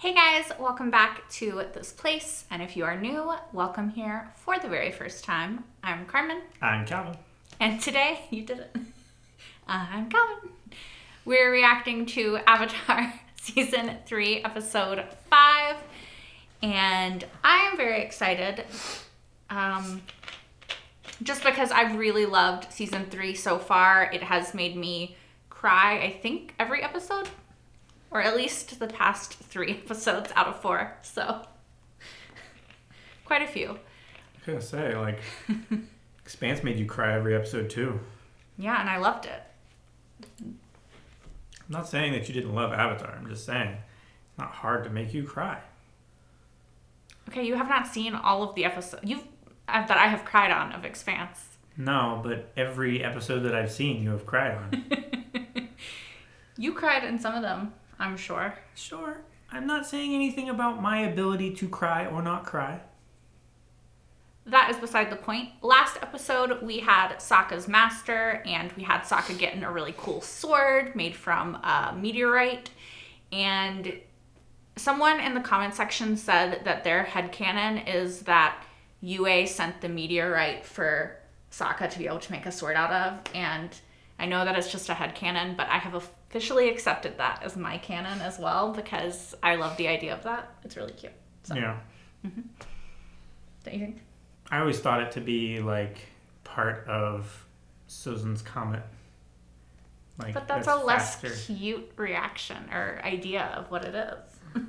Hey guys, welcome back to this place, and if you are new, welcome here for the very first time. I'm Carmen. I'm Calvin. And today, you did it. I'm Calvin. We're reacting to Avatar Season 3, Episode 5, and I am very excited, just because I've really loved Season 3 so far. It has made me cry, I think, every episode. Or at least the past 3 episodes out of 4. So, quite a few. I was gonna say, like, Expanse made you cry every episode too. Yeah, and I loved it. I'm not saying that you didn't love Avatar. I'm just saying it's not hard to make you cry. Okay, you have not seen all of the episodes that I have cried on of Expanse. No, but every episode that I've seen, you have cried on. You cried in some of them, I'm sure. Sure. I'm not saying anything about my ability to cry or not cry. That is beside the point. Last episode, we had Sokka's master, and we had Sokka getting a really cool sword made from a meteorite. And someone in the comment section said that their headcanon is that Yue sent the meteorite for Sokka to be able to make a sword out of. And I know that it's just a headcanon, but I have officially accepted that as my canon as well because I love the idea of that. It's really cute. So. Yeah. Mm-hmm. Don't you think? I always thought it to be, like, part of Sozan's comet. Like, but that's a less cute reaction or idea of what it is.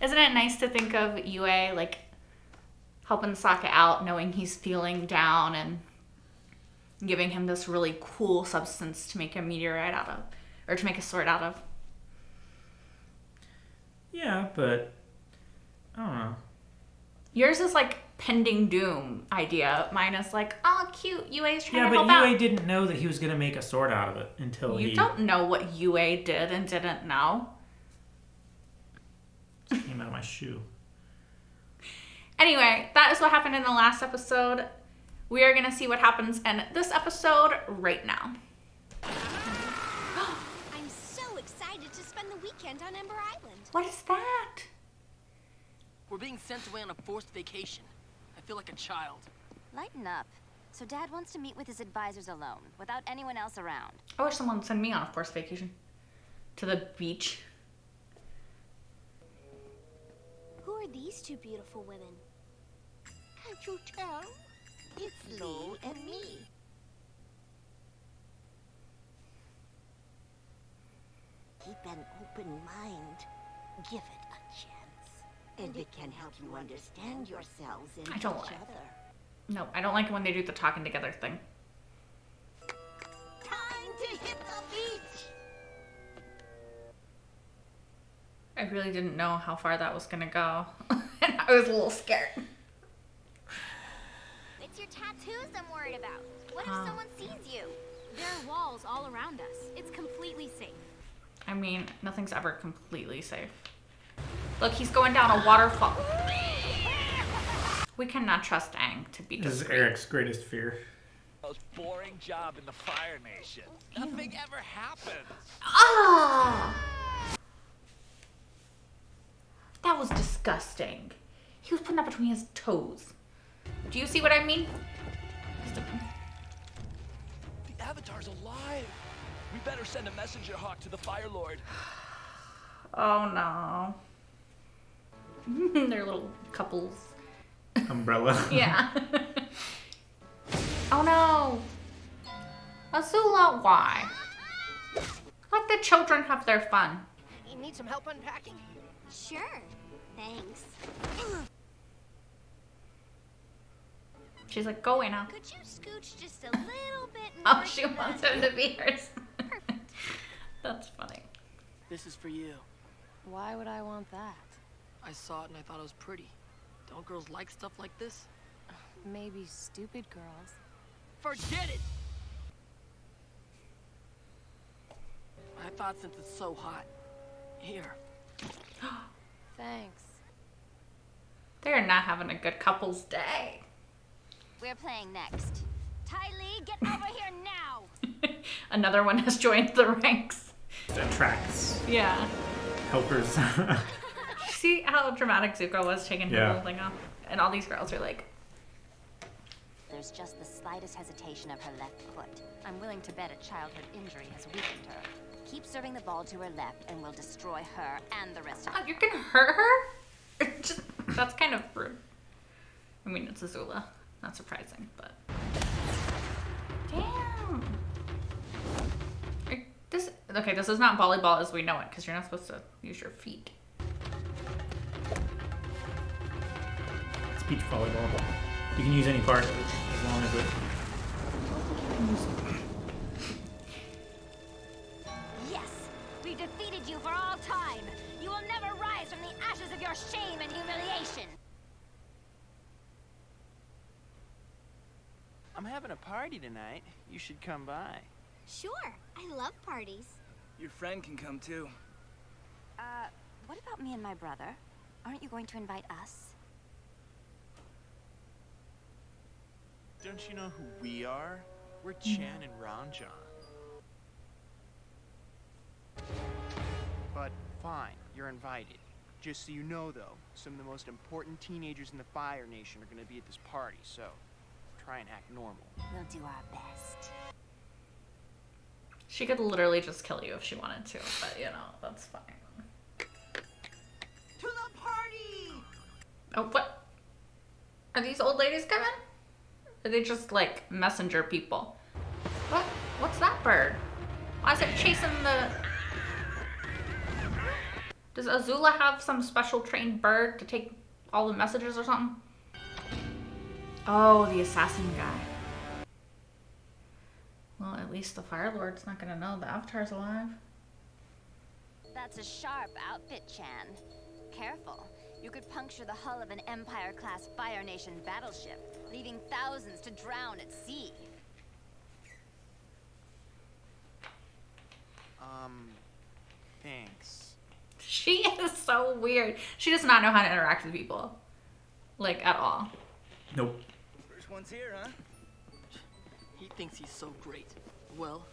Isn't it nice to think of Yue, like, helping Sokka out, knowing he's feeling down and giving him this really cool substance to make a meteorite out of, or to make a sword out of? Yeah, but I don't know. Yours is like pending doom idea. Mine is like, oh, cute. Yue's trying to help out. Yeah, but Yue didn't know that he was going to make a sword out of it until You don't know what Yue did and didn't know. It came out of my shoe. Anyway, that is what happened in the last episode. We are going to see what happens in this episode right now. I'm so excited to spend the weekend on Ember Island. What is that? We're being sent away on a forced vacation. I feel like a child. Lighten up. So Dad wants to meet with his advisors alone, without anyone else around. I wish someone would send me on a forced vacation. To the beach. Who are these two beautiful women? Can't you tell? It's Lo and me. Keep an open mind. Give it a chance. And it can help you understand yourselves and I don't each like other. No, I don't like it when they do the talking together thing. Time to hit the beach! I really didn't know how far that was gonna go. And I was a little scared. It's your tattoos I'm worried about. What if Oh. someone sees you? There are walls all around us. It's completely safe. I mean, nothing's ever completely safe. Look, he's going down a waterfall. We cannot trust Aang to be This is discreet. Eric's greatest fear. Most boring job in the Fire Nation. Nothing ever happens. Ah! That was disgusting. He was putting that between his toes. Do you see what I mean? The Avatar's alive. We better send a messenger hawk to the Fire Lord. Oh no. They're little couples. Umbrella. Yeah. Oh no. Azula, why? Let the children have their fun. You need some help unpacking? Sure. Thanks. She's like, go away now. Could you scooch just a little bit more? Oh, she wants him to be hers. That's funny. This is for you. Why would I want that? I saw it and I thought it was pretty. Don't girls like stuff like this? Maybe stupid girls. Forget it! I thought since it's so hot. Here. Thanks. They're not having a good couple's day. We're playing next. Ty Lee, get over here now! Another one has joined the ranks. It attracts Yeah. helpers. See how dramatic Zuko was taking the Yeah. whole thing off? And all these girls are like, There's just the slightest hesitation of her left foot. I'm willing to bet a childhood injury has weakened her. Keep serving the ball to her left and we'll destroy her and the rest of oh, you're gonna hurt her? Just, that's kind of rude. I mean, it's Azula. Not surprising, but. Damn. This is not volleyball as we know it, because you're not supposed to use your feet. It's beach volleyball. You can use any part as long as it. Yes! We defeated you for all time! You will never rise from the ashes of your shame and humiliation! I'm having a party tonight. You should come by. Sure, I love parties. Your friend can come too. What about me and my brother? Aren't you going to invite us? Don't you know who we are? We're Chan and Ranjan. But fine, you're invited. Just so you know, though, some of the most important teenagers in the Fire Nation are going to be at this party, so try and act normal. We'll do our best. She could literally just kill you if she wanted to, but you know, that's fine. To the party! Oh, what? Are these old ladies coming? Are they just like messenger people? What? What's that bird? Why is it chasing the... Does Azula have some special trained bird to take all the messages or something? Oh, the assassin guy. Well, at least the Fire Lord's not gonna know the Avatar's alive. That's a sharp outfit, Chan. Careful. You could puncture the hull of an Empire-class Fire Nation battleship, leaving thousands to drown at sea. Thanks. She is so weird. She does not know how to interact with people. Like, at all. Nope. First one's here, huh? He thinks he's so great. Well,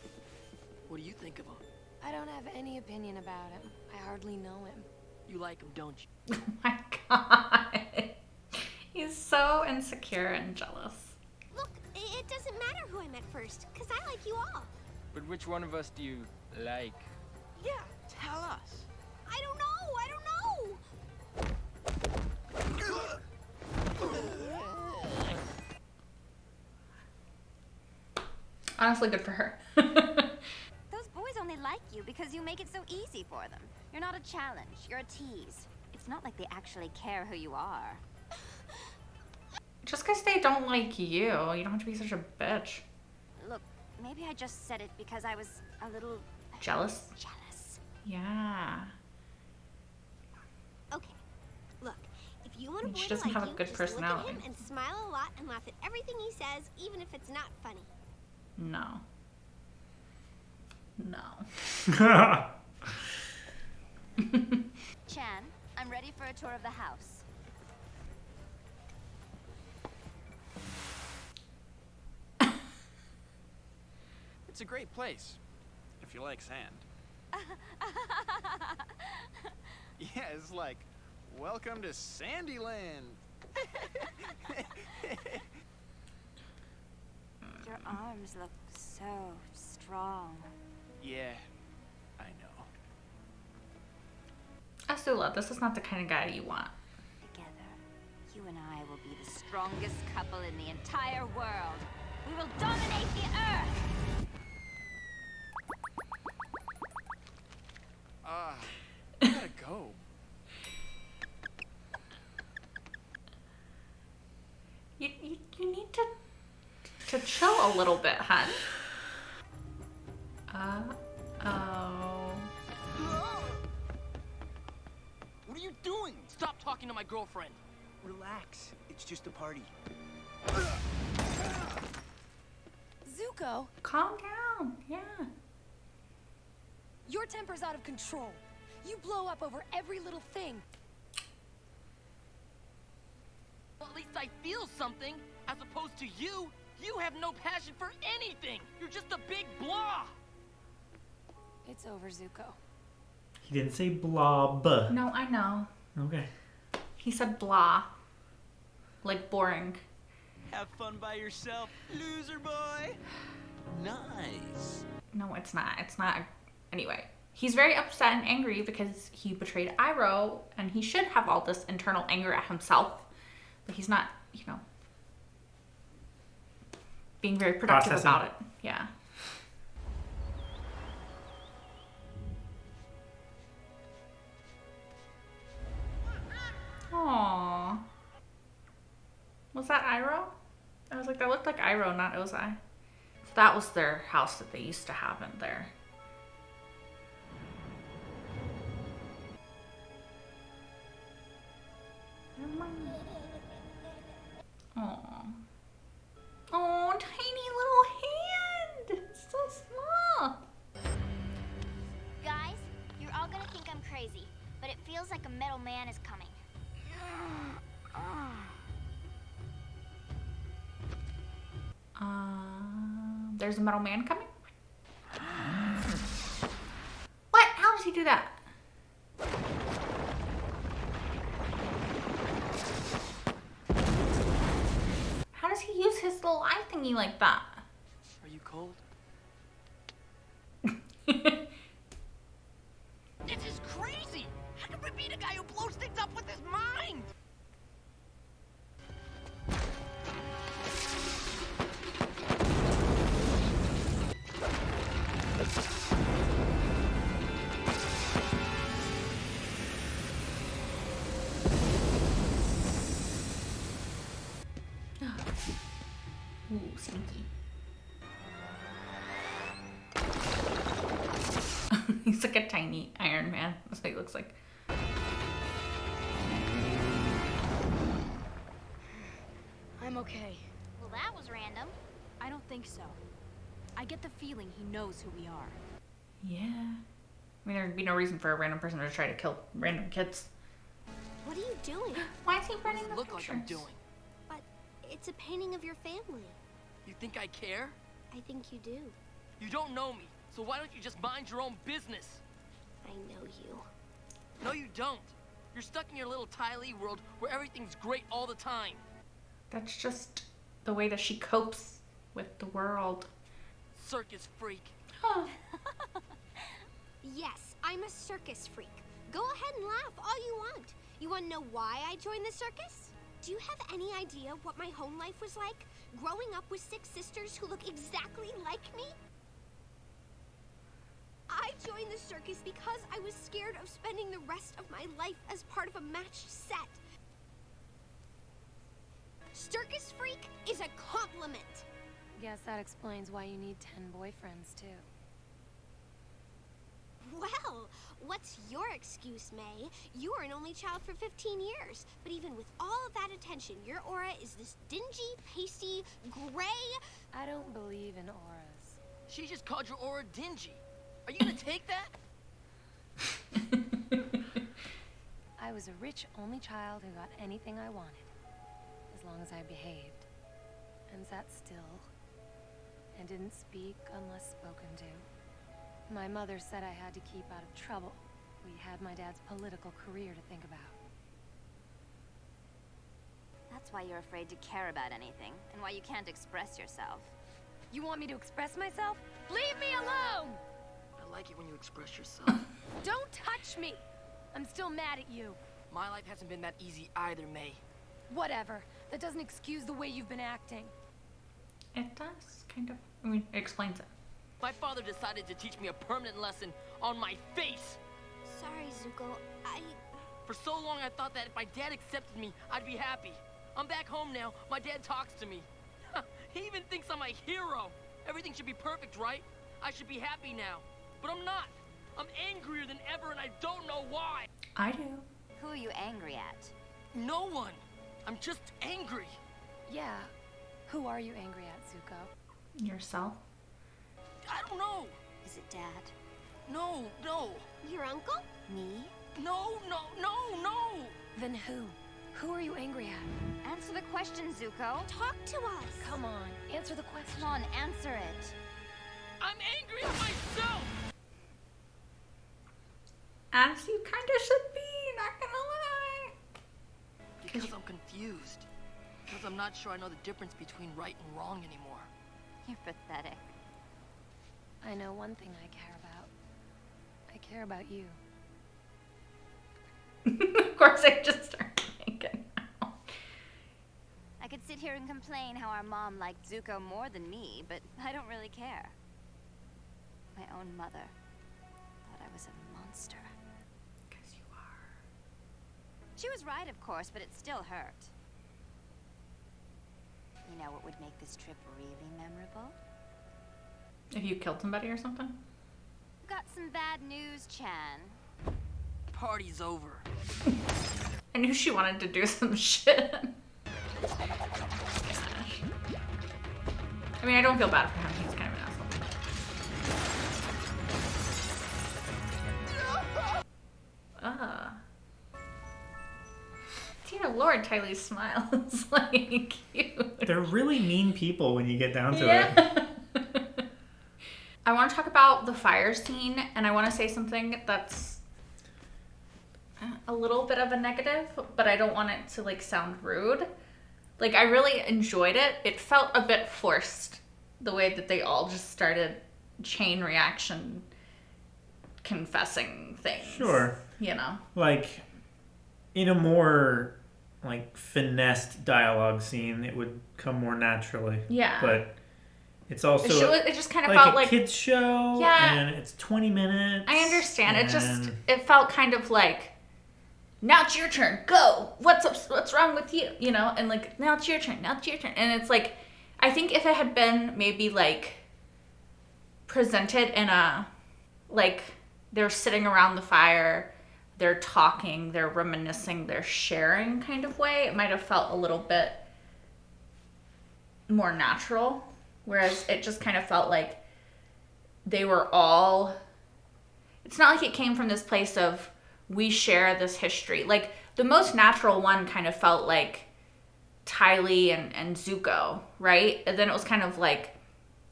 what do you think of him? I don't have any opinion about him. I hardly know him. You like him, don't you? Oh my god. He's so insecure and jealous. Look, it doesn't matter who I met first, because I like you all. But which one of us do you like? Yeah, tell us. I don't know. Honestly, good for her. Those boys only like you because you make it so easy for them. You're not a challenge, you're a tease. It's not like they actually care who you are. Just because they don't like you, you don't have to be such a bitch. Look, maybe I just said it because I was a little... Jealous? jealous. Yeah. Okay, look, if you want a boy She to doesn't like have a you, good just personality. look at him and smile a lot and laugh at everything he says, even if it's not funny. No. No. Chan, I'm ready for a tour of the house. It's a great place, if you like sand. Yeah, it's like, welcome to Sandyland. Your arms look so strong. Yeah, I know. Azula, this is not the kind of guy you want. Together, you and I will be the strongest couple in the entire world. We will dominate the earth! I gotta go. You need to chill a little bit, hun. Uh-oh. What are you doing? Stop talking to my girlfriend. Relax. It's just a party. Zuko, Calm down, yeah. your temper's out of control. You blow up over every little thing. Well, at least I feel something, as opposed to you. You have no passion for anything. You're just a big blah. It's over, Zuko. He didn't say blob. No, I know. Okay. He said blah. Like boring. Have fun by yourself, loser boy. Nice. No, it's not. It's not. Anyway, he's very upset and angry because he betrayed Iroh, and he should have all this internal anger at himself, but he's not, being very productive Processing. about it. Yeah. Aww. Was that Iroh? I was like, that looked like Iroh, not Ozai. That was their house that they used to have in there. Aww. Oh, tiny little hand! It's so small. Guys, you're all gonna think I'm crazy, but it feels like a metal man is coming. There's a metal man coming? What? How does he do that? How does he use his little eye thingy like that? Are you cold? This is crazy! How can we beat a guy who blows things up with his mind? Ooh, sneaky. He's like a tiny Iron Man. That's what he looks like. I'm okay. Well, that was random. I don't think so. I get the feeling he knows who we are. Yeah. I mean, there'd be no reason for a random person to try to kill random kids. What are you doing? Why is he What running does it the look like I'm pictures? doing? But it's a painting of your family. You think I care? I think you do. You don't know me, so why don't you just mind your own business? I know you. No, you don't. You're stuck in your little Ty Lee world where everything's great all the time. That's just the way that she copes with the world. Circus freak. Huh. Yes, I'm a circus freak. Go ahead and laugh all you want. You want to know why I joined the circus? Do you have any idea what my home life was like? Growing up with 6 sisters who look exactly like me? I joined the circus because I was scared of spending the rest of my life as part of a matched set. Circus freak is a compliment. Guess that explains why you need 10 boyfriends, too. Well, what's your excuse, May? You were an only child for 15 years, but even with all of that attention, your aura is this dingy, pasty, gray... I don't believe in auras. She just called your aura dingy. Are you gonna take that? I was a rich only child who got anything I wanted, as long as I behaved, and sat still, and didn't speak unless spoken to. My mother said I had to keep out of trouble. We had my dad's political career to think about. That's why you're afraid to care about anything, and why you can't express yourself. You want me to express myself? Leave me alone! I like it when you express yourself. Don't touch me! I'm still mad at you. My life hasn't been that easy either, May. Whatever. That doesn't excuse the way you've been acting. It does, kind of. I mean, it explains it. My father decided to teach me a permanent lesson on my face. Sorry, Zuko. For so long I thought that if my dad accepted me, I'd be happy. I'm back home now. My dad talks to me. He even thinks I'm a hero. Everything should be perfect, right? I should be happy now. But I'm not. I'm angrier than ever, and I don't know why. I do. Who are you angry at? No one. I'm just angry. Yeah. Who are you angry at, Zuko? Yourself. I don't know. Is it Dad? No, no. Your uncle? Me? No. Then who? Who are you angry at? Answer the question, Zuko. Talk to us. Come on, answer the question. Come on, answer it. I'm angry at myself. As you kind of should be, not gonna lie. Because I'm confused. Because I'm not sure I know the difference between right and wrong anymore. You're pathetic. I know one thing I care about. I care about you. Of course, I just started thinking. I could sit here and complain how our mom liked Zuko more than me, but I don't really care. My own mother thought I was a monster. Because you are. She was right, of course, but it still hurt. You know what would make this trip really memorable? If you killed somebody or something? Got some bad news, Chan. Party's over. I knew she wanted to do some shit. I mean, I don't feel bad for him. He's kind of an asshole. Dear Lord, Tylee's smile is like cute. They're really mean people when you get down to it. I want to talk about the fire scene, and I want to say something that's a little bit of a negative, but I don't want it to like sound rude. Like, I really enjoyed it. It felt a bit forced, the way that they all just started chain reaction confessing things. Sure. You know? Like, in a more, like, finessed dialogue scene, it would come more naturally. Yeah. But it's also it just kind of like felt a like kid's show, yeah, and it's 20 minutes. I understand. And It felt kind of like, now it's your turn, go. What's wrong with you? You know, and like, now it's your turn. And it's like, I think if it had been maybe like presented in a, like, they're sitting around the fire, they're talking, they're reminiscing, they're sharing kind of way, it might have felt a little bit more natural. Whereas it just kind of felt like they were all, it's not like it came from this place of, we share this history. Like, the most natural one kind of felt like Tylee and Zuko, right? And then it was kind of like,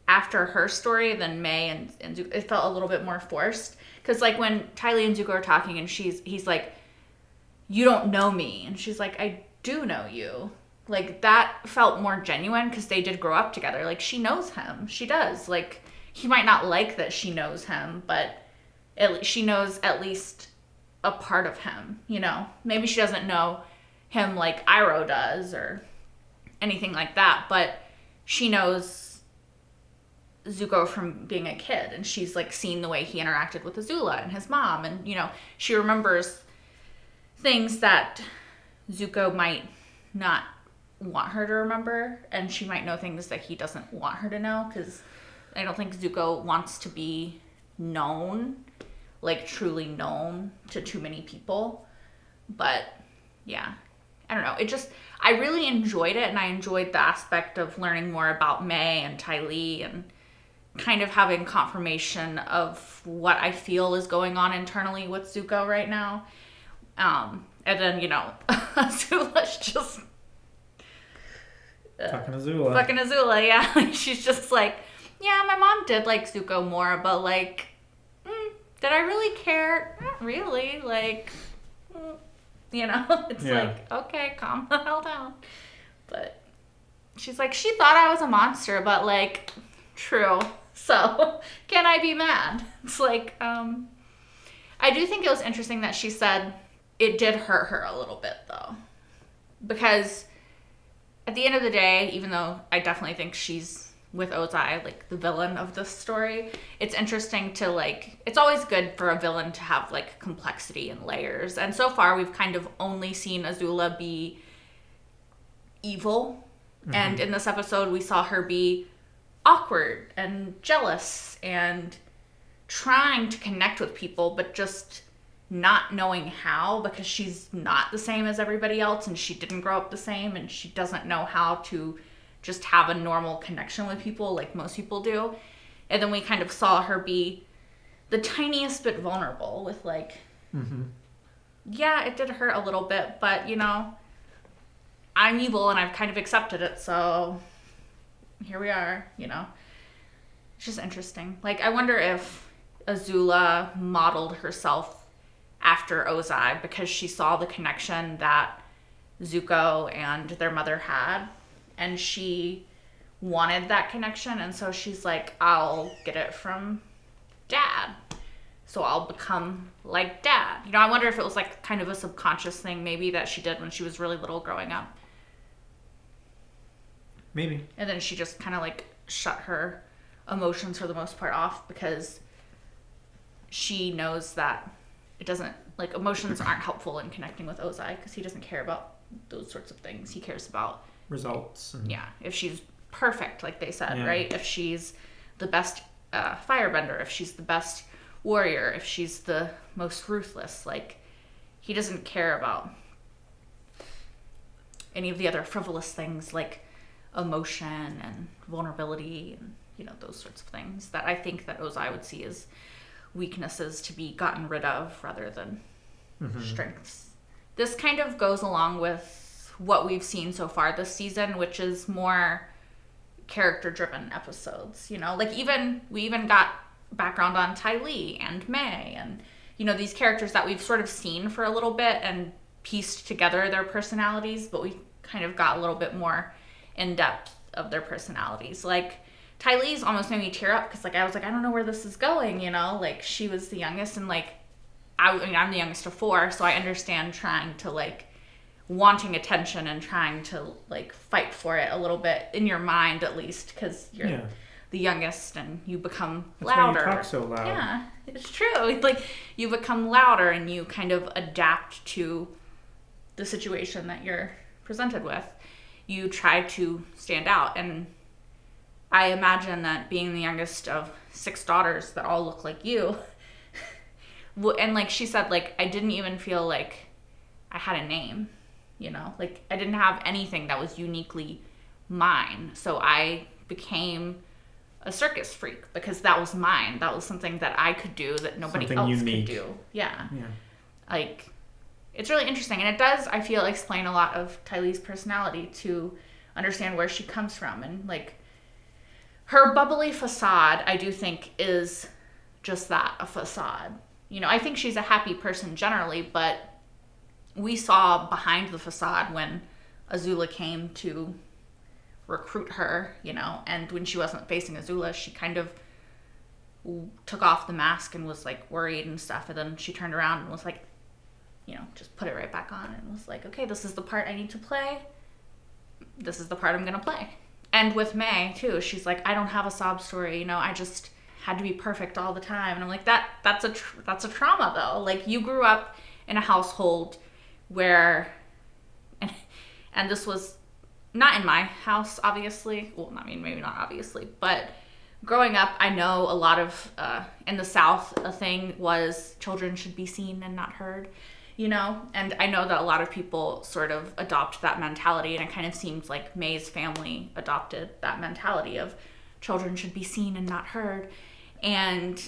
after her story, then May and Zuko, it felt a little bit more forced. Because, like, when Tylee and Zuko are talking, and he's like, you don't know me. And she's like, I do know you. Like, that felt more genuine, because they did grow up together. Like, she knows him. She does. Like, he might not like that she knows him, but she knows at least a part of him, you know? Maybe she doesn't know him like Iroh does or anything like that, but she knows Zuko from being a kid, and she's like seen the way he interacted with Azula and his mom, and you know, she remembers things that Zuko might not want her to remember, and she might know things that he doesn't want her to know, because I don't think Zuko wants to be known, like truly known to too many people. But yeah, I don't know. I really enjoyed it, and I enjoyed the aspect of learning more about May and Tylee and kind of having confirmation of what I feel is going on internally with Zuko right now. And then, you know, Azula's just fucking Azula. Fucking Azula, yeah. Like, she's just like, yeah, my mom did like Zuko more, but like, did I really care? Not really. Like, you know, it's like, okay, calm the hell down. But she's like, she thought I was a monster, but like, true. So can I be mad? It's like, I do think it was interesting that she said it did hurt her a little bit though, because at the end of the day, even though I definitely think she's with Ozai, like the villain of this story, it's interesting to like, it's always good for a villain to have like complexity and layers. And so far we've kind of only seen Azula be evil. Mm-hmm. And in this episode we saw her be awkward and jealous and trying to connect with people, but just not knowing how, because she's not the same as everybody else, and she didn't grow up the same, and she doesn't know how to just have a normal connection with people like most people do. And then we kind of saw her be the tiniest bit vulnerable with like, yeah, it did hurt a little bit, but you know, I'm evil and I've kind of accepted it, so here we are, you know. It's just interesting. Like, I wonder if Azula modeled herself after Ozai because she saw the connection that Zuko and their mother had. And she wanted that connection. And so she's like, I'll get it from Dad. So I'll become like Dad. You know, I wonder if it was like kind of a subconscious thing maybe that she did when she was really little growing up. Maybe. And then she just kind of like shut her emotions for the most part off because she knows that it doesn't, like, emotions aren't helpful in connecting with Ozai because he doesn't care about those sorts of things. He cares about results. And... yeah, if she's perfect, like they said, right? If she's the best firebender, if she's the best warrior, if she's the most ruthless, like, he doesn't care about any of the other frivolous things like emotion and vulnerability and, you know, those sorts of things that I think that Ozai would see as weaknesses to be gotten rid of rather than strengths. This kind of goes along with what we've seen so far this season, which is more character-driven episodes. You know, like we even got background on Ty Lee and May and, you know, these characters that we've sort of seen for a little bit and pieced together their personalities, but we kind of got a little bit more in depth of their personalities. Like, Ty Lee's almost made me tear up because, like, I was like, I don't know where this is going, you know? Like, she was the youngest, and, like, I mean, I'm the youngest of 4, so I understand trying to, like, wanting attention and trying to, like, fight for it a little bit in your mind, at least, because you're the youngest and you become louder. That's why you talk so loud. Yeah, it's true. Like, you become louder and you kind of adapt to the situation that you're presented with. You try to stand out, and I imagine that being the youngest of 6 daughters that all look like you, and like she said, like, I didn't even feel like I had a name, you know? Like, I didn't have anything that was uniquely mine. So I became a circus freak because that was mine. That was something that I could do that nobody something else unique. could do. Yeah. Like, it's really interesting. And it does, I feel, explain a lot of Ty Lee's personality to understand where she comes from. And, like, her bubbly facade, I do think, is just that, a facade. You know, I think she's a happy person generally, but we saw behind the facade when Azula came to recruit her, you know, and when she wasn't facing Azula, she kind of took off the mask and was, like, worried and stuff. And then she turned around and was like, you know, just put it right back on and was like, okay, this is the part I need to play. This is the part I'm going to play. And with May, too, she's like, I don't have a sob story, you know, I just had to be perfect all the time. And I'm like, that's a trauma, though. Like, you grew up in a household where, and this was not in my house, obviously. Well, I mean, maybe not obviously, but growing up, I know a lot of, in the South, a thing was children should be seen and not heard, you know? And I know that a lot of people sort of adopt that mentality, and it kind of seems like May's family adopted that mentality of children should be seen and not heard. And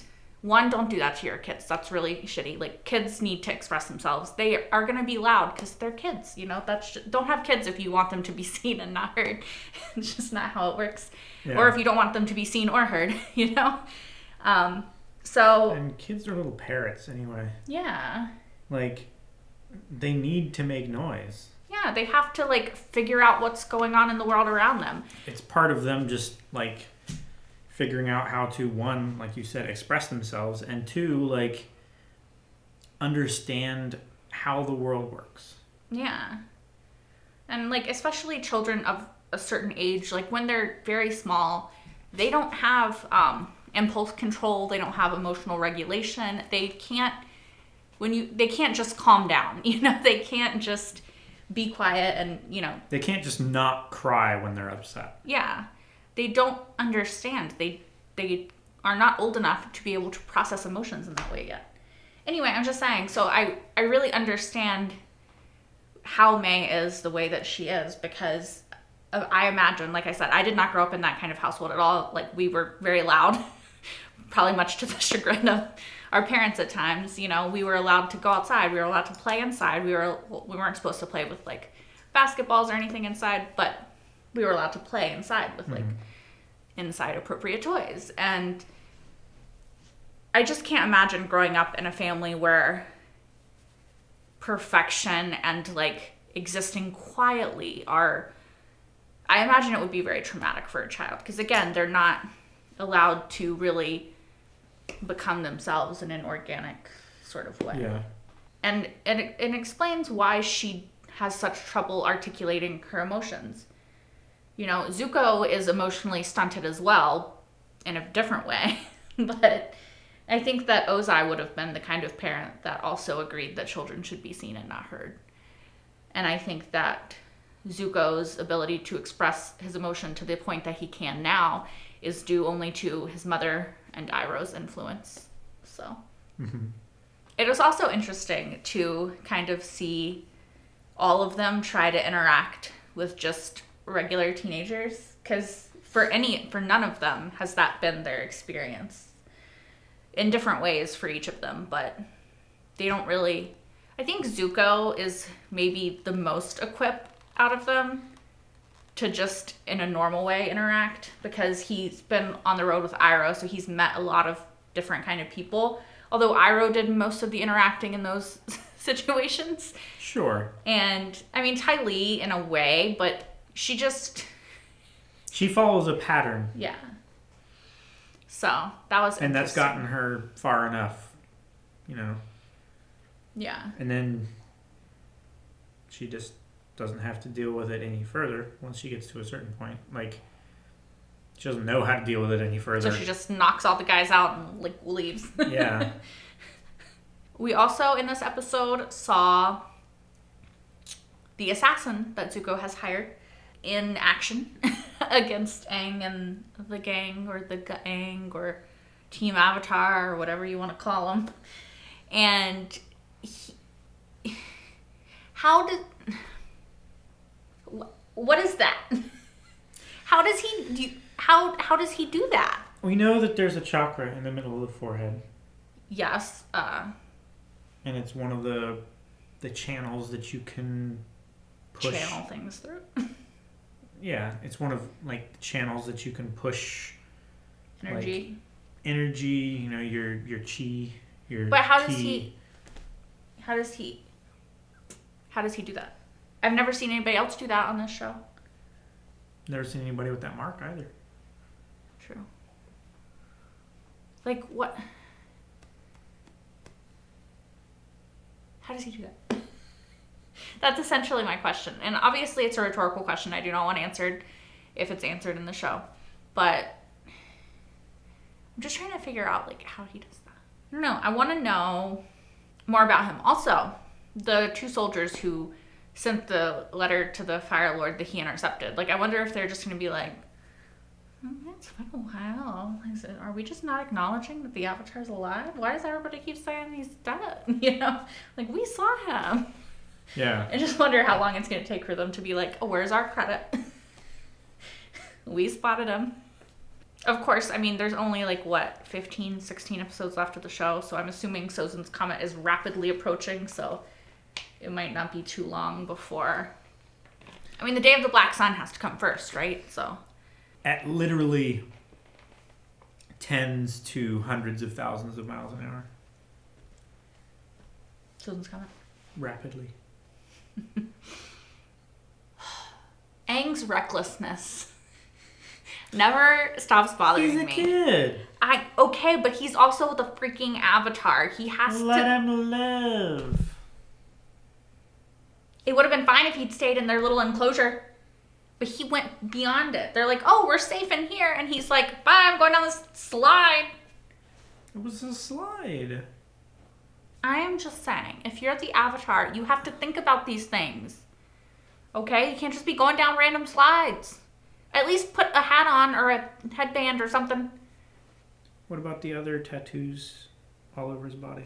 one, don't do that to your kids. That's really shitty. Like, kids need to express themselves. They are going to be loud because they're kids, you know? Don't have kids if you want them to be seen and not heard. It's just not how it works. Yeah. Or if you don't want them to be seen or heard, you know? And kids are little parrots anyway. Yeah. Like, they need to make noise. Yeah, they have to, like, figure out what's going on in the world around them. It's part of them just, like, figuring out how to, one, like you said, express themselves, and two, like, understand how the world works. Yeah. And, like, especially children of a certain age, like, when they're very small, they don't have impulse control, they don't have emotional regulation, they can't just calm down, you know, they can't just be quiet and, you know. They can't just not cry when they're upset. Yeah. They don't understand. They are not old enough to be able to process emotions in that way yet. Anyway, I'm just saying, so I really understand how May is the way that she is, because I imagine, like I said, I did not grow up in that kind of household at all. Like, we were very loud, probably much to the chagrin of our parents at times. You know, we were allowed to go outside. We were allowed to play inside. We weren't supposed to play with, like, basketballs or anything inside, but we were allowed to play inside with, like, inside appropriate toys. And I just can't imagine growing up in a family where perfection and, like, existing quietly are, I imagine it would be very traumatic for a child. Because again, they're not allowed to really become themselves in an organic sort of way. Yeah. And it explains why she has such trouble articulating her emotions. You know, Zuko is emotionally stunted as well, in a different way. But I think that Ozai would have been the kind of parent that also agreed that children should be seen and not heard. And I think that Zuko's ability to express his emotion to the point that he can now is due only to his mother and Iroh's influence. So it was also interesting to kind of see all of them try to interact with just regular teenagers, because for none of them has that been their experience, in different ways for each of them. But they don't really, I think Zuko is maybe the most equipped out of them to just in a normal way interact, because he's been on the road with Iroh, so he's met a lot of different kind of people, although Iroh did most of the interacting in those situations. Sure. And I mean, Ty Lee in a way, but she follows a pattern. Yeah. So that was and that's gotten her far enough, you know. Yeah. And then she just doesn't have to deal with it any further once she gets to a certain point. Like, she doesn't know how to deal with it any further. So she just knocks all the guys out and like leaves. Yeah. We also in this episode saw the assassin that Zuko has hired in action against Aang and the gang, or the gang, or Team Avatar, or whatever you want to call them. And what is that? How does he do that? We know that there's a chakra in the middle of the forehead. Yes. And it's one of the channels that you can push. Channel things through. Yeah, it's one of like the channels that you can push. Energy. Like, energy, you know, your chi, your. But how ki. does he do that? I've never seen anybody else do that on this show. Never seen anybody with that mark either. True. Like what? How does he do that? That's essentially my question. And obviously it's a rhetorical question. I do not want answered if it's answered in the show. But I'm just trying to figure out like how he does that. I don't know. I want to know more about him. Also, the two soldiers who sent the letter to the Fire Lord that he intercepted. Like, I wonder if they're just going to be like, it's been a while. Are we just not acknowledging that the Avatar's alive? Why does everybody keep saying he's dead? You know? Like, we saw him. Yeah. I just wonder how long it's going to take for them to be like, oh, where's our credit? We spotted him. Of course, I mean, there's only like, 15, 16 episodes left of the show, so I'm assuming Sozin's Comet is rapidly approaching, so it might not be too long before... I mean, the Day of the Black Sun has to come first, right? So... At literally tens to hundreds of thousands of miles an hour. Sozin's Comet. Rapidly. Aang's recklessness never stops bothering me. He's a kid. Okay, but he's also the freaking Avatar. He has to... Let him live. It would have been fine if he'd stayed in their little enclosure. But he went beyond it. They're like, oh, we're safe in here. And he's like, bye, I'm going down this slide. It was a slide. I am just saying, if you're the Avatar, you have to think about these things. Okay? You can't just be going down random slides. At least put a hat on or a headband or something. What about the other tattoos all over his body?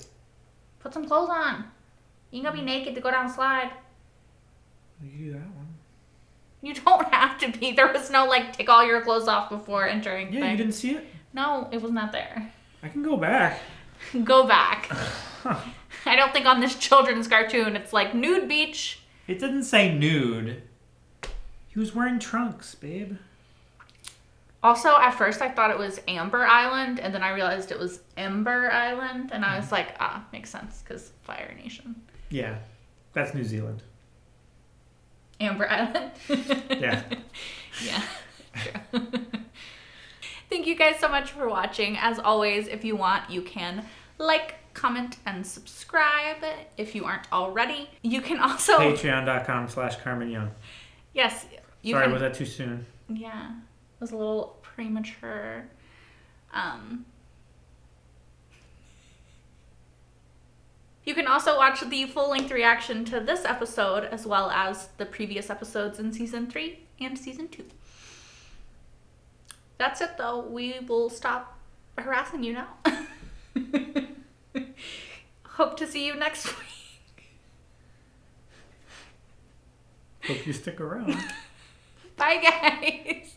Put some clothes on. You ain't gonna be naked to go down a slide. You can do that one. You don't have to be. There was no, like, take all your clothes off before entering Yeah, thing. you didn't see it? No, it was not there. I can go back. Go back. I don't think on this children's cartoon it's like, nude beach. It didn't say nude. He was wearing trunks, babe. Also, at first I thought it was Amber Island, and then I realized it was Ember Island, and I was like, makes sense, because Fire Nation. Yeah, that's New Zealand. Amber Island. Yeah. Yeah. True. Thank you guys so much for watching. As always, if you want, you can like, comment, and subscribe if you aren't already. You can also... Patreon.com/Carmen Young. Yes. Sorry, was that too soon? Yeah. It was a little premature. You can also watch the full-length reaction to this episode as well as the previous episodes in Season 3 and Season 2. That's it, though. We will stop harassing you now. Hope to see you next week. Hope you stick around. Bye, guys.